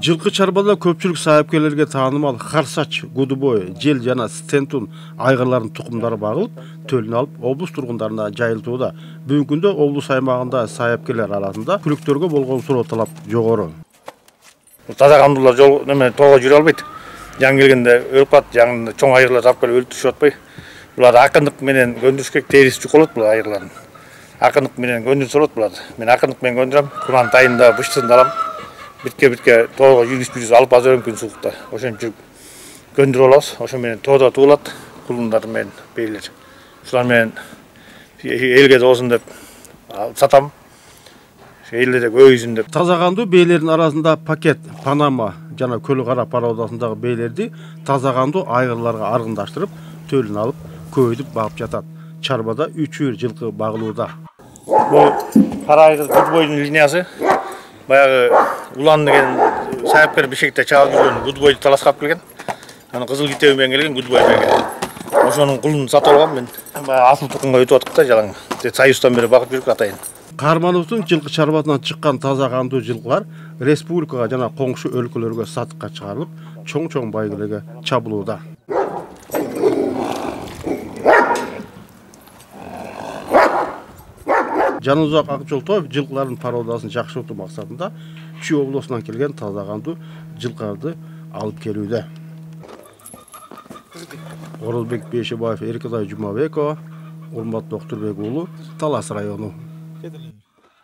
Жылкы чарбада көпчүлүк сайыпкерлерге таанымал Харсач, Гудубой, Жел жана Стентун айгырлардын тукумдары багылып, төлүн алып, облус тургундарына жайылтууда. Бүгүнкү күндө облус аймагында сайыпкерлер арасында күлүктөргө болгон суроо талап жогору. Таза кандуулар жол неме тоого жүрө албайт. Жаңы келгенде өлүп калат, жаңы чоң айгырлар тап келип өлтүрүшүп атпай. Булар акындык менен көндүрүш керек, терisi жукулат бул айгырлардын. Акындык менен көндүрүп алат буларды. Мен акындык менен көндүрөм, курман тайында бышчысын алам. Bitke toğga yüz alıp az ömkün suğukta. Oşun için göndür olas. Oşun menen toğda tuğulat. Kulunlar men beyler. Şular men elge de olsun dep satam. Elge de göğüsün dep. Таза кандуу бейлердин арасында Пакет, Панама жана Көлү Кара пароодасындагы бейлерди таза кандуу айгырларга аргындаштырып, төлүн алып, көйдүп багып жатат. Чарбада 3 жылкы багылууда. Бул кара айгыр Гудбойдун линиясы. Баягы улан деген сайыпкер бишекте чагып жүргөн Гудбойду таласкап келген. Аны кызыл китеби менен келген Гудбой берген. Ошонун кулун сатып алгам мен. Баягы асыл тукумга өтүп атык да жалаң. Союздан бери багып жүрүп атайын. Кармановдун жылкы чарбасынан чыккан таза кандуу жылкылар республикага жана коңшу өлкөлөргө сатыкка чыгарылып, чоң байгелерге чабылууда. Жанузак Акжолтоев жылкылардын пародасын жакшыртуу максатында Чүй облусунан келген таза кандуу жылкарды алып келүүдө. Орозбек Бейшебаев, Эркебай Жумабекова, Урмат Доктурбек уулу, Талас району.